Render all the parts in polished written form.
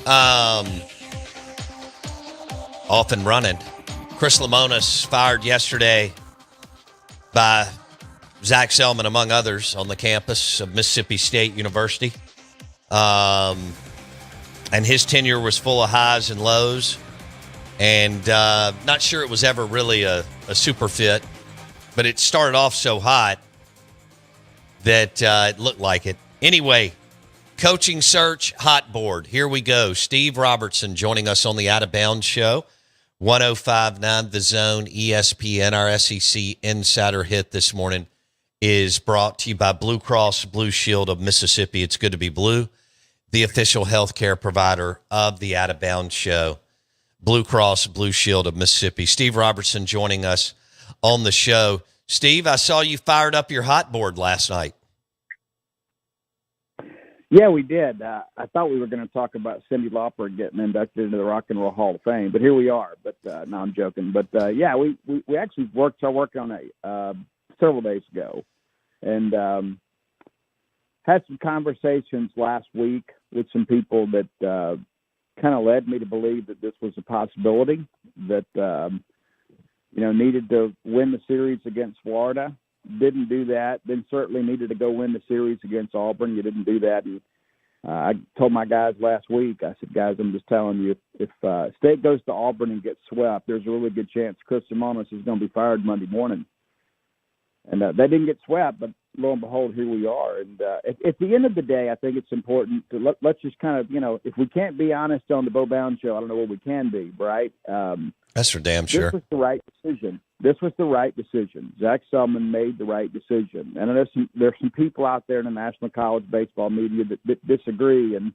Off and running. Chris Lemonis fired yesterday by Zach Selman, among others, on the campus of Mississippi State University. And his tenure was full of highs and lows. And not sure it was ever really a super fit, but it started off so hot that it looked like it. Anyway, coaching search, hot board. Here we go. Steve Robertson joining us on the Out of Bounds Show. 105.9 The Zone, ESPN. Our SEC Insider Hit this morning is brought to you by Blue Cross Blue Shield of Mississippi. It's good to be blue, the official healthcare provider of the Out of Bounds Show. Blue Cross Blue Shield of Mississippi. Steve Robertson joining us on the show. Steve, I saw you fired up your hot board last night. Yeah, we did. I thought we were going to talk about Cyndi Lauper getting inducted into the Rock and Roll Hall of Fame, but here we are. But no, I'm joking. But yeah, we actually started working on it several days ago, and had some conversations last week with some people that kind of led me to believe that this was a possibility. That needed to win the series against Florida. Didn't do that. Then certainly needed to go win the series against Auburn. You didn't do that. And I told my guys last week, I said, guys, I'm just telling you, if State goes to Auburn and gets swept, there's a really good chance Chris Lemonis is going to be fired Monday morning. And they didn't get swept, but lo and behold, here we are. And at the end of the day, I think it's important to let's just kind of, if we can't be honest on the Bo Bound Show, I don't know what we can be, right? That's for damn sure. This was the right decision. Zach Selman made the right decision. And there's some people out there in the National College Baseball media that disagree, and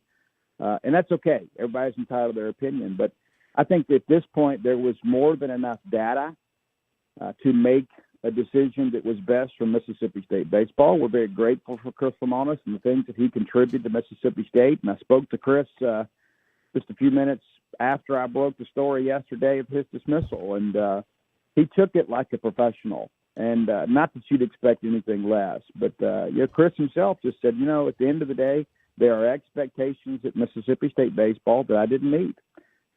that's okay. Everybody's entitled to their opinion. But I think at this point there was more than enough data to make a decision that was best for Mississippi State baseball. We're very grateful for Chris Lemonis and the things that he contributed to Mississippi State. And I spoke to Chris just a few minutes after I broke the story yesterday of his dismissal, and he took it like a professional. And not that you'd expect anything less, but Chris himself just said, at the end of the day, there are expectations at Mississippi State baseball that I didn't meet,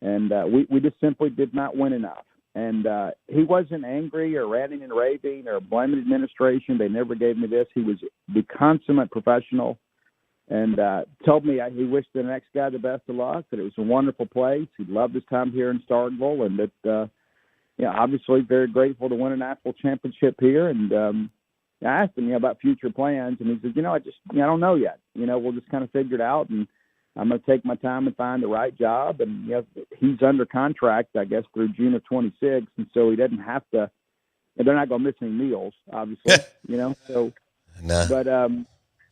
and we just simply did not win enough. And he wasn't angry or ranting and raving or blaming administration. They never gave me this. He was the consummate professional, and told me he wished the next guy the best of luck, that it was a wonderful place. He loved his time here in Starkville, and that, obviously very grateful to win a national championship here. And I asked him, about future plans, and he said, I don't know yet. We'll just kind of figure it out, and I'm going to take my time and find the right job. And he's under contract, I guess, through June of 26, and so he doesn't have to. And they're not going to miss any meals, obviously. So. No. But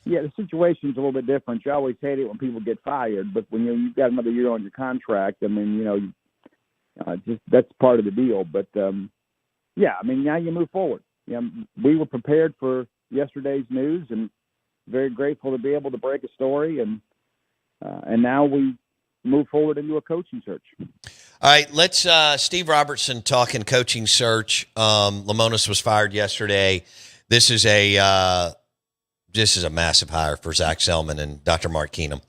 the situation's a little bit different. You always hate it when people get fired, but when you've got another year on your contract, I mean, just that's part of the deal. But now you move forward. We were prepared for yesterday's news, and very grateful to be able to break a story, and now we move forward into a coaching search. All right, let's Steve Robertson talking coaching search. Lemonis was fired yesterday. This is a massive hire for Zach Selman and Dr. Mark Keenum.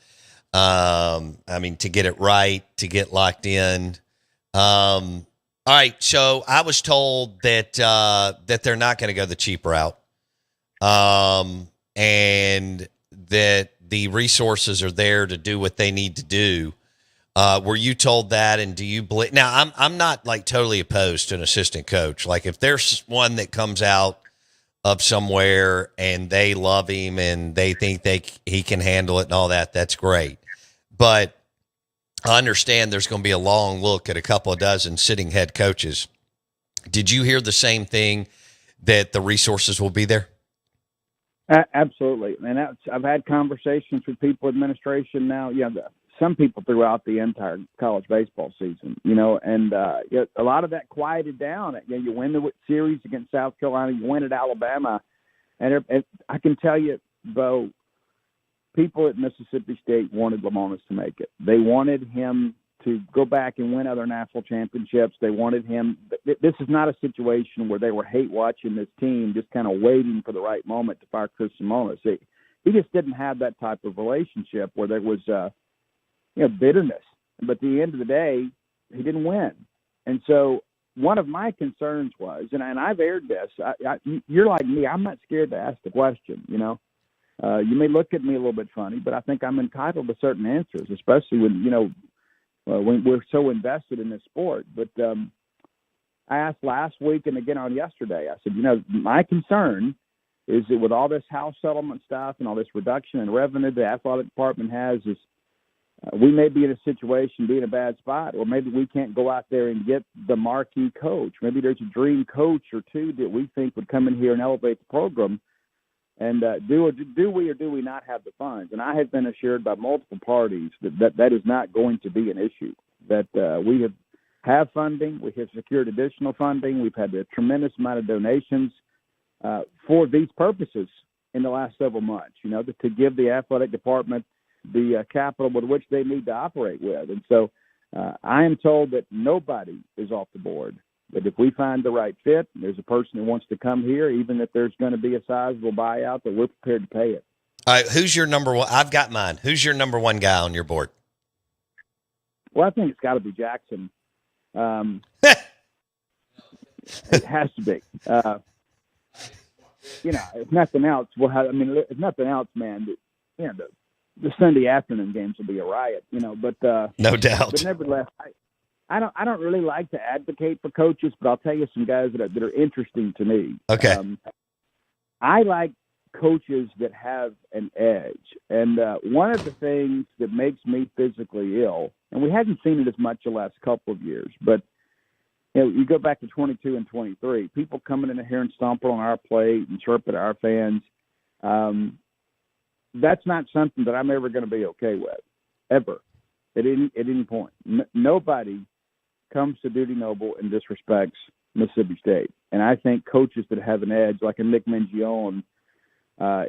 To get it right, to get locked in. All right, so I was told that they're not going to go the cheap route, and that the resources are there to do what they need to do. Were you told that, and do you believe? Now, I'm not like totally opposed to an assistant coach. Like if there's one that comes out of somewhere and they love him and they think he can handle it and all that, that's great. But I understand there's going to be a long look at a couple of dozen sitting head coaches. Did you hear the same thing, that the resources will be there? Absolutely. And I've had conversations with people, administration now, some people throughout the entire college baseball season, and a lot of that quieted down. You win the series against South Carolina, you win at Alabama. And I can tell you, Bo, people at Mississippi State wanted Lemonis to make it. They wanted him to go back and win other national championships. They wanted him. This is not a situation where they were hate watching this team, just kind of waiting for the right moment to fire Chris Lemonis. He just didn't have that type of relationship where there was, bitterness But at the end of the day, he didn't win. And so one of my concerns was, and I've aired this, you're like me, I'm not scared to ask the question, you know. You may look at me a little bit funny, but I think I'm entitled to certain answers, especially when, when we're so invested in this sport. But I asked last week and again on yesterday, I said, my concern is that with all this house settlement stuff and all this reduction in revenue the athletic department has, is we may be in a situation, be in a bad spot, or maybe we can't go out there and get the marquee coach. Maybe there's a dream coach or two that we think would come in here and elevate the program. And do we or do we not have the funds? And I have been assured by multiple parties that is not going to be an issue, that we have funding, we have secured additional funding, we've had a tremendous amount of donations for these purposes in the last several months, to give the athletic department the capital with which they need to operate with. And so I am told that nobody is off the board, that if we find the right fit, there's a person who wants to come here, even if there's going to be a sizable buyout, that we're prepared to pay it. All right, who's your number one? I've got mine. Who's your number one guy on your board? Well, I think it's got to be Jackson. It has to be. If nothing else, if nothing else, man, the Sunday afternoon games will be a riot, but no doubt. But nevertheless, I don't really like to advocate for coaches, but I'll tell you some guys that are interesting to me. Okay. I like coaches that have an edge, and one of the things that makes me physically ill, and we haven't seen it as much the last couple of years, but you go back to 22 and 23, people coming in here and stomping on our plate and chirping at our fans. That's not something that I'm ever going to be okay with, ever, at any point. Nobody comes to Dudy Noble and disrespects Mississippi State. And I think coaches that have an edge, like a Nick Mingione,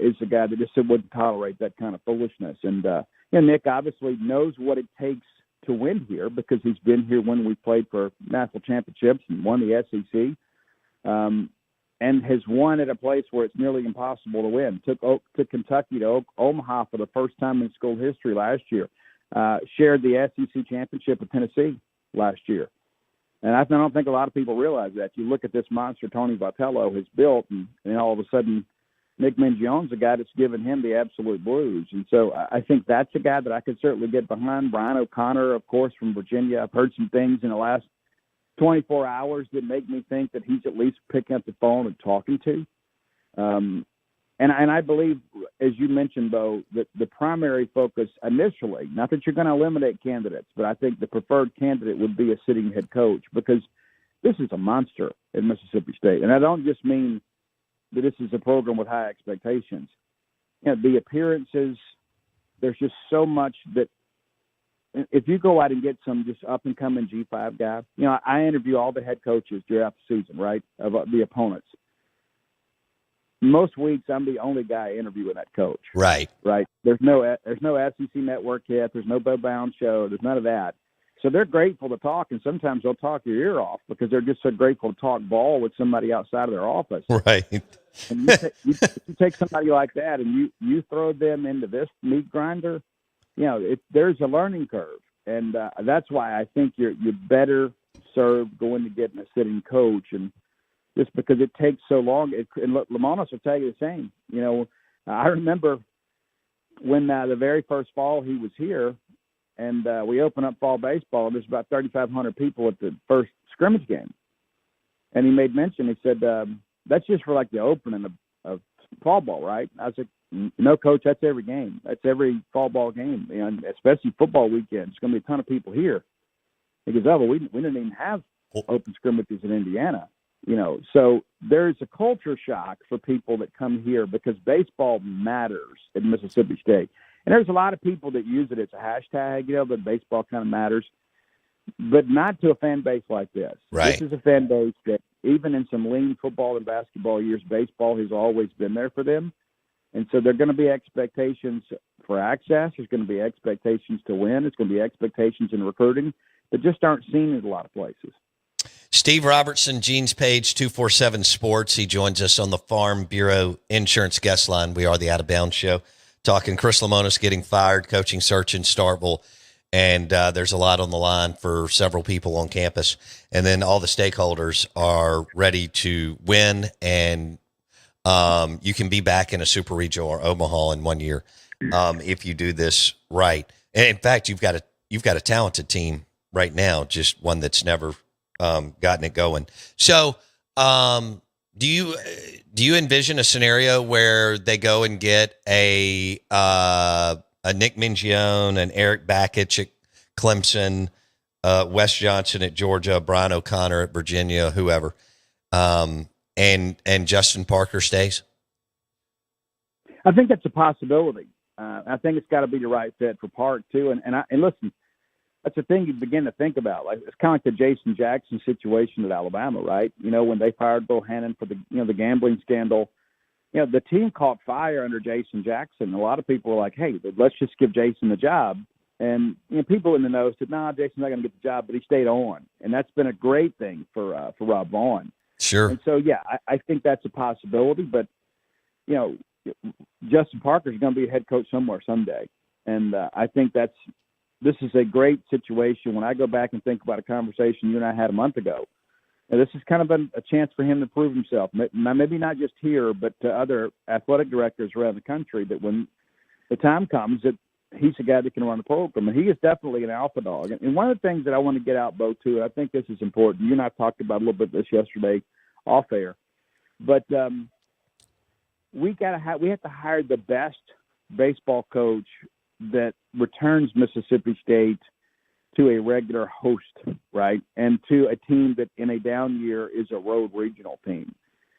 is the guy that just wouldn't tolerate that kind of foolishness. And Nick obviously knows what it takes to win here because he's been here when we played for national championships and won the SEC. And has won at a place where it's nearly impossible to win. Took Kentucky to Omaha for the first time in school history last year. Shared the SEC championship with Tennessee last year. And I don't think a lot of people realize that. You look at this monster Tony Vitello has built, and all of a sudden Nick Mingione's the guy that's given him the absolute blues. And so I think that's a guy that I could certainly get behind. Brian O'Connor, of course, from Virginia. I've heard some things in the last 24 hours that make me think that he's at least picking up the phone and talking to. And I believe, as you mentioned, Bo, that the primary focus initially, not that you're going to eliminate candidates, but I think the preferred candidate would be a sitting head coach, because this is a monster in Mississippi State. And I don't just mean that this is a program with high expectations. The appearances, there's just so much that, if you go out and get some just up-and-coming G5 guy, I interview all the head coaches throughout the season, right, of the opponents. Most weeks, I'm the only guy interviewing that coach. Right. There's no SEC network yet. There's no Bo Bound show. There's none of that. So they're grateful to talk, and sometimes they'll talk your ear off because they're just so grateful to talk ball with somebody outside of their office. Right. And you take somebody like that and you throw them into this meat grinder, there's a learning curve, and that's why I think you're better served going to getting a sitting coach, and just because it takes so long. And Lamonis will tell you the same. I remember when the very first fall he was here, and we opened up fall baseball, and there's about 3,500 people at the first scrimmage game, and he made mention. He said, "That's just for like the opening of fall ball, right?" I was like, "No, coach, that's every game. That's every fall ball game, and especially football weekend. There's going to be a ton of people here." He goes, "Oh, well, we didn't even have open scrimmages in Indiana, So there's a culture shock for people that come here because baseball matters in Mississippi State, and there's a lot of people that use it as a hashtag, that baseball kind of matters, but not to a fan base like this. Right. This is a fan base that even in some lean football and basketball years, baseball has always been there for them. And so there are going to be expectations for access. There's going to be expectations to win. There's going to be expectations in recruiting that just aren't seen in a lot of places. Steve Robertson, Gene's Page, 247 Sports. He joins us on the Farm Bureau Insurance Guest Line. We are the Out of Bounds Show, talking Chris Lemonis getting fired, coaching search in Starkville, and there's a lot on the line for several people on campus. And then all the stakeholders are ready to win, and you can be back in a super regional or Omaha in 1 year if you do this right. And in fact, you've got a talented team right now, just one that's never gotten it going. So, do you envision a scenario where they go and get a Nick Mingione, an Eric Bakich at Clemson, Wes Johnson at Georgia, Brian O'Connor at Virginia, whoever, and Justin Parker stays? I think that's a possibility. I think it's got to be the right fit for Park too. And listen, that's the thing you begin to think about. Like, it's kind of like the Jason Jackson situation at Alabama, right? When they fired Bill Hannon for the gambling scandal, the team caught fire under Jason Jackson. A lot of people were like, "Hey, let's just give Jason the job." And people in the know said, "Nah, Jason's not going to get the job," but he stayed on, and that's been a great thing for Rob Vaughn. Sure. And so, yeah, I think that's a possibility. But Justin Parker's going to be a head coach somewhere someday, and I think this is a great situation. When I go back and think about a conversation you and I had a month ago, and this has kind of been a chance for him to prove himself, maybe not just here, but to other athletic directors around the country, that when the time comes that he's a guy that can run the program, and he is definitely an alpha dog. And one of the things that I want to get out, Bo, too, I think this is important. You and I talked about a little bit of this yesterday off air, but we have to hire the best baseball coach that returns Mississippi State to a regular host, right? And to a team that in a down year is a road regional team,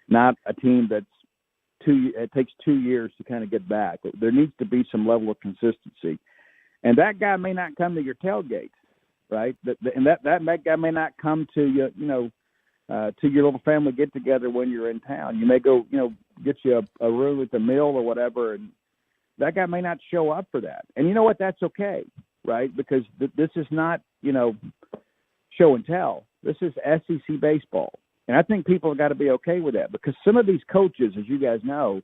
not a team it takes 2 years to kind of get back. There needs to be some level of consistency. And that guy may not come to your tailgate, right? And that guy may not come to to your little family get together when you're in town. You may go, get you a room at the mill or whatever, and that guy may not show up for that. And you know what? That's okay, right? Because this is not, show and tell. This is SEC baseball. And I think people have got to be okay with that, because some of these coaches, as you guys know,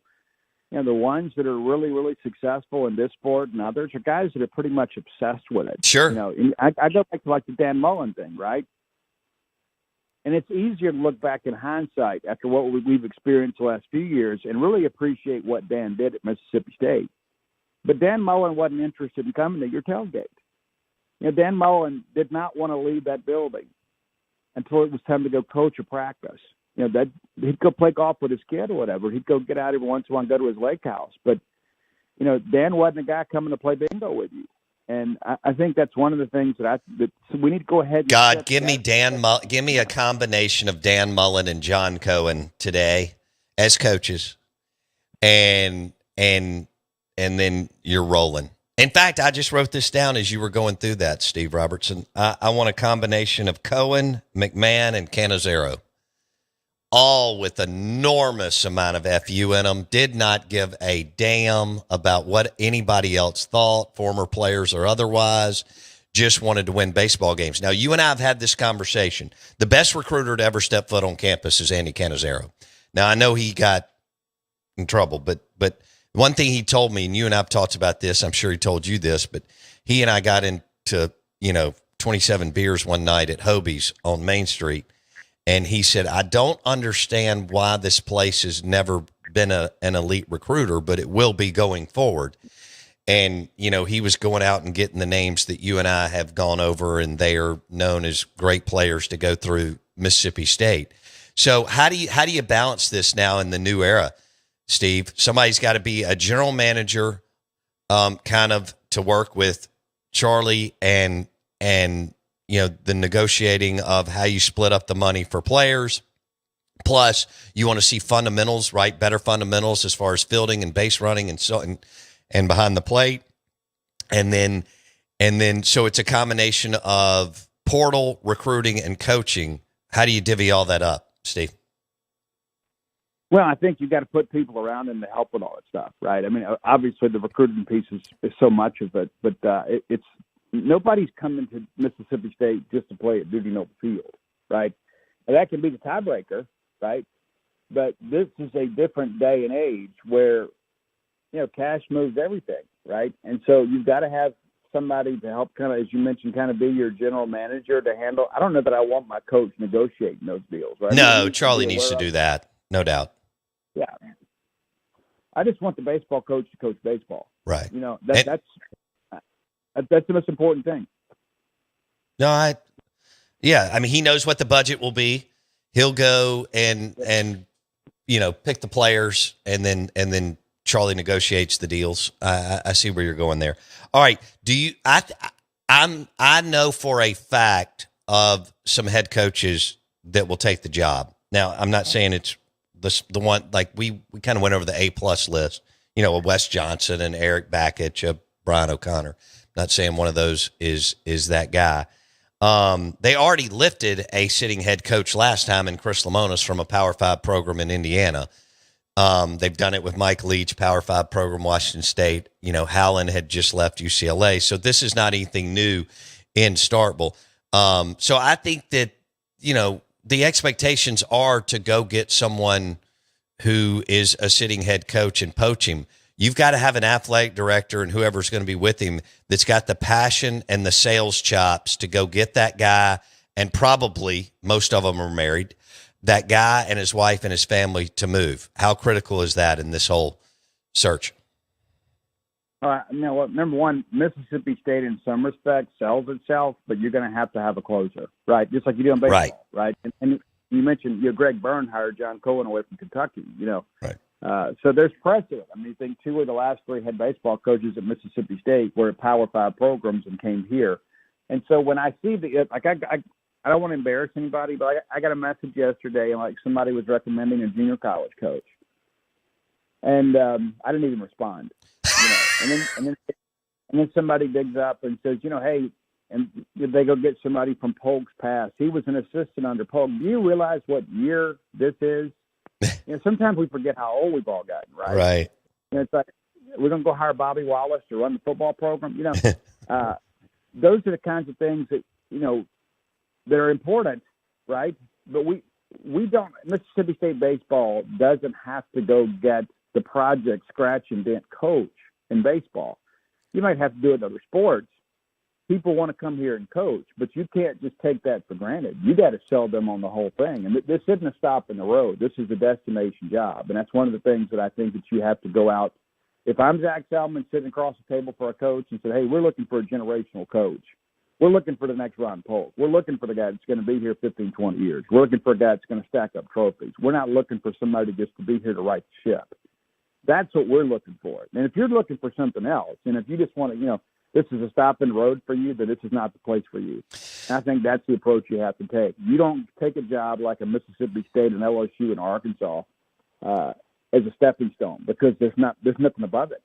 the ones that are really, really successful in this sport and others are guys that are pretty much obsessed with it. Sure. And I go back to like the Dan Mullen thing, right? And it's easier to look back in hindsight after what we've experienced the last few years and really appreciate what Dan did at Mississippi State. But Dan Mullen wasn't interested in coming to your tailgate. Dan Mullen did not want to leave that building until it was time to go coach or practice. That he'd go play golf with his kid or whatever. He'd go get out every once in a while and go to his lake house. But, Dan wasn't a guy coming to play bingo with you. And I think that's one of the things that we need to go ahead. God, give me give me a combination of Dan Mullen and John Cohen today as coaches, and then you're rolling. In fact, I just wrote this down as you were going through that, Steve Robertson. I want a combination of Cohen, McMahon, and Cannizzaro, all with enormous amount of FU in them, did not give a damn about what anybody else thought, former players or otherwise, just wanted to win baseball games. Now, you and I have had this conversation. The best recruiter to ever step foot on campus is Andy Cannizzaro. Now, I know he got in trouble, but one thing he told me, and you and I have talked about this, I'm sure he told you this, but he and I got into, 27 beers one night at Hobie's on Main Street. And he said, I don't understand why this place has never been an elite recruiter, but it will be going forward. And, he was going out and getting the names that you and I have gone over, and they are known as great players to go through Mississippi State. So how do you balance this now in the new era, Steve? Somebody's got to be a general manager, kind of to work with Charlie and the negotiating of how you split up the money for players. Plus, you want to see fundamentals, right? Better fundamentals as far as fielding and base running and behind the plate. And then so it's a combination of portal, recruiting, and coaching. How do you divvy all that up, Steve? Well, I think you got to put people around him to help with all that stuff, right? I mean, obviously the recruiting piece is so much of it, but it's nobody's coming to Mississippi State just to play at Dudy Noble Field, right? And that can be the tiebreaker, right? But this is a different day and age where, cash moves everything, right? And so you've got to have somebody to help kind of, as you mentioned, kind of be your general manager to handle. I don't know that I want my coach negotiating those deals, right? No, Charlie needs to do that, no doubt. Yeah. I just want the baseball coach to coach baseball. Right. You know, that's the most important thing. No, I mean, he knows what the budget will be. He'll go and pick the players, and then Charlie negotiates the deals. I see where you're going there. All right. I know for a fact of some head coaches that will take the job. Now, I'm not saying it's the one, like we kind of went over the A+ list, with Wes Johnson and Eric Bakich, Brian O'Connor. Not saying one of those is that guy. They already lifted a sitting head coach last time in Chris Lemonis from a Power 5 program in Indiana. They've done it with Mike Leach, Power 5 program, Washington State. Howland had just left UCLA. So this is not anything new in Starkville. So I think that, the expectations are to go get someone who is a sitting head coach and poach him. You've got to have an athletic director and whoever's going to be with him that's got the passion and the sales chops to go get that guy, and probably most of them are married, that guy and his wife and his family to move. How critical is that in this whole search? Number one, Mississippi State in some respects sells itself, but you're going to have a closer, right? Just like you do in baseball, right? And you mentioned Greg Byrne hired John Cohen away from Kentucky, Right. So there's precedent. I mean, you think 2 of the last 3 head baseball coaches at Mississippi State were at Power 5 programs and came here. And so when I see I don't want to embarrass anybody, but I got a message yesterday, and somebody was recommending a junior college coach, and I didn't even respond. And then somebody digs up and says, hey, and they go get somebody from Polk's past. He was an assistant under Polk. Do you realize what year this is? Sometimes we forget how old we've all gotten, right? Right. It's like, we're going to go hire Bobby Wallace to run the football program. Those are the kinds of things that, that are important, right? But we don't, Mississippi State baseball doesn't have to go get the project scratch and dent coach in baseball. You might have to do it in other sports. People want to come here and coach, but you can't just take that for granted. You got to sell them on the whole thing. And this isn't a stop in the road. This is a destination job. And that's one of the things that I think that you have to go out. If I'm Zach Selman sitting across the table for a coach and said, hey, we're looking for a generational coach. We're looking for the next Ron Polk. We're looking for the guy that's going to be here 15, 20 years. We're looking for a guy that's going to stack up trophies. We're not looking for somebody just to be here to right the ship. That's what we're looking for. And if you're looking for something else, and if you just want to, this is a stop in the road for you, then this is not the place for you. And I think that's the approach you have to take. You don't take a job like a Mississippi State and LSU and Arkansas as a stepping stone, because there's nothing above it.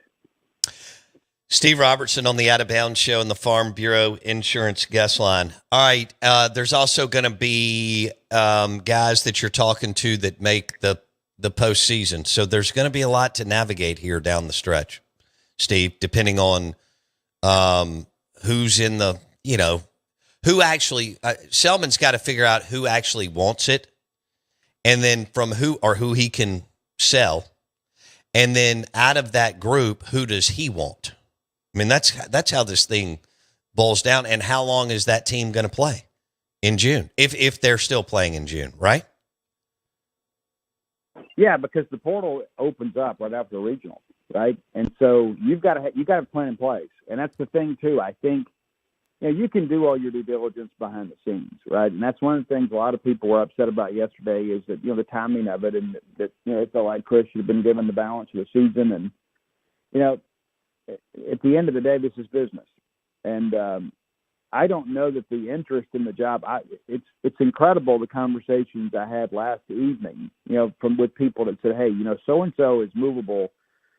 Steve Robertson on the Out of Bounds Show and the Farm Bureau Insurance Guest Line. All right, there's also going to be guys that you're talking to that make the postseason. So there's going to be a lot to navigate here down the stretch, Steve, depending on who's in the, who actually, Selman's got to figure out who actually wants it, and then from who he can sell. And then out of that group, who does he want? I mean, that's how this thing boils down. And how long is that team going to play in June? If they're still playing in June, right? Yeah, because the portal opens up right after the regional, right? And so you've got to have a plan in place. And that's the thing too. I think you can do all your due diligence behind the scenes, right? And that's one of the things a lot of people were upset about yesterday is that the timing of it, and that it felt like Chris should have been given the balance of the season. And at the end of the day, this is business. And I don't know that the interest in the job, it's incredible the conversations I had last evening, with people that said, hey, so-and-so is movable,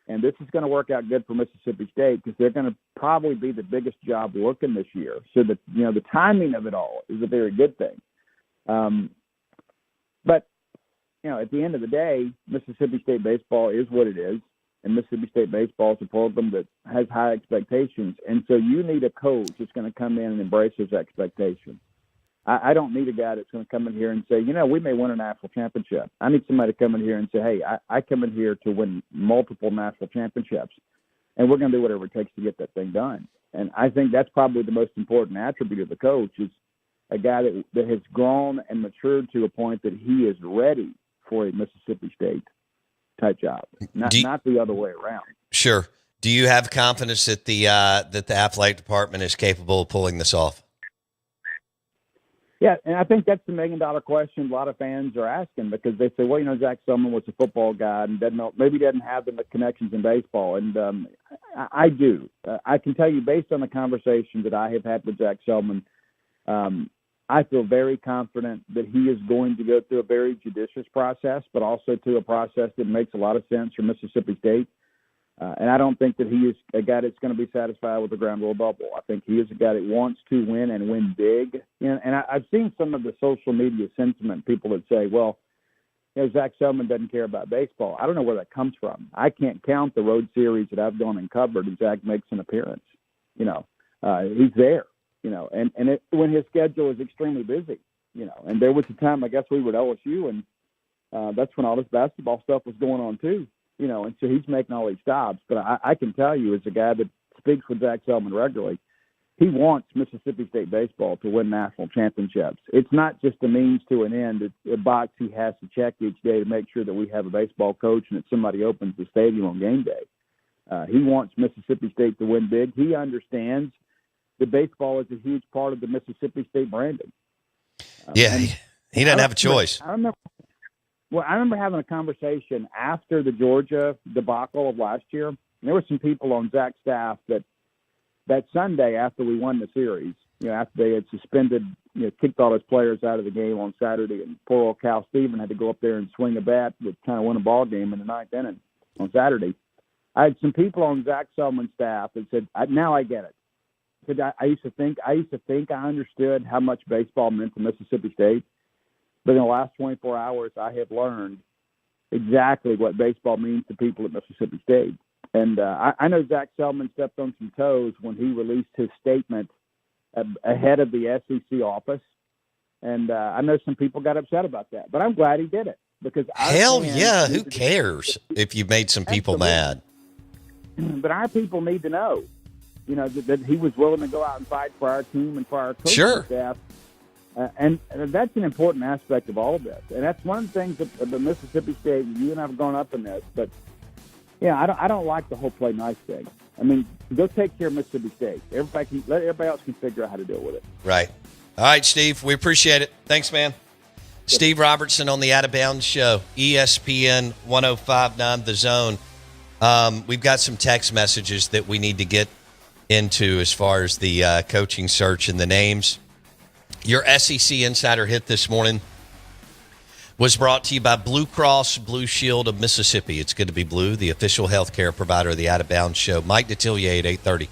and this is going to work out good for Mississippi State because they're going to probably be the biggest job looking this year. So that, the timing of it all is a very good thing. But, at the end of the day, Mississippi State baseball is what it is. And Mississippi State baseball is a program that has high expectations. And so you need a coach that's going to come in and embrace those expectations. I don't need a guy that's going to come in here and say, we may win a national championship. I need somebody to come in here and say, hey, I come in here to win multiple national championships, and we're going to do whatever it takes to get that thing done. And I think that's probably the most important attribute of the coach is a guy that has grown and matured to a point that he is ready for a Mississippi State type job, not the other way around. Sure. Do you have confidence that the athletic department is capable of pulling this off? Yeah, and I think that's the $1 million question a lot of fans are asking, because they say, well, Zach Selman was a football guy and maybe doesn't have the connections in baseball. And I do. I can tell you, based on the conversation that I have had with Zach Selman, I feel very confident that he is going to go through a very judicious process, but also to a process that makes a lot of sense for Mississippi State. And I don't think that he is a guy that's going to be satisfied with the ground rule bubble. I think he is a guy that wants to win and win big. And I've seen some of the social media sentiment, people that say, well, Zach Selman doesn't care about baseball. I don't know where that comes from. I can't count the road series that I've gone and covered and Zach makes an appearance. He's there, and when his schedule is extremely busy, and there was a time, I guess we were at LSU, and that's when all this basketball stuff was going on too. And so he's making all these stops. But I can tell you, as a guy that speaks with Zach Selman regularly, he wants Mississippi State baseball to win national championships. It's not just a means to an end. It's a box he has to check each day to make sure that we have a baseball coach and that somebody opens the stadium on game day. He wants Mississippi State to win big. He understands that baseball is a huge part of the Mississippi State branding. He doesn't have a choice. I remember having a conversation after the Georgia debacle of last year. And there were some people on Zach's staff that Sunday after we won the series, after they had suspended, kicked all his players out of the game on Saturday, and poor old Cal Steven had to go up there and swing a bat that kind of won a ball game in the ninth inning on Saturday. I had some people on Zach Selman's staff that said, now I get it. Because I used to think I understood how much baseball meant to Mississippi State. But in the last 24 hours, I have learned exactly what baseball means to people at Mississippi State. And I know Zach Selman stepped on some toes when he released his statement ahead of the SEC office. And I know some people got upset about that. But I'm glad he did it. Because who cares if you made some people mad? But our people need to know, that he was willing to go out and fight for our team and for our coaching staff. And that's an important aspect of all of this. And that's one of the things that the Mississippi State, you and I have grown up in this, but I don't like the whole play nice thing. I mean, go take care of Mississippi State. Everybody else can figure out how to deal with it. Right. All right, Steve, we appreciate it. Thanks, man. Yep. Steve Robertson on the Out of Bounds Show, ESPN 105.9 The Zone. We've got some text messages that we need to get into as far as the coaching search and the names. Your SEC Insider Hit this morning was brought to you by Blue Cross Blue Shield of Mississippi. It's good to be blue, the official healthcare provider of the Out of Bounds Show. Mike Detillier at 8:30.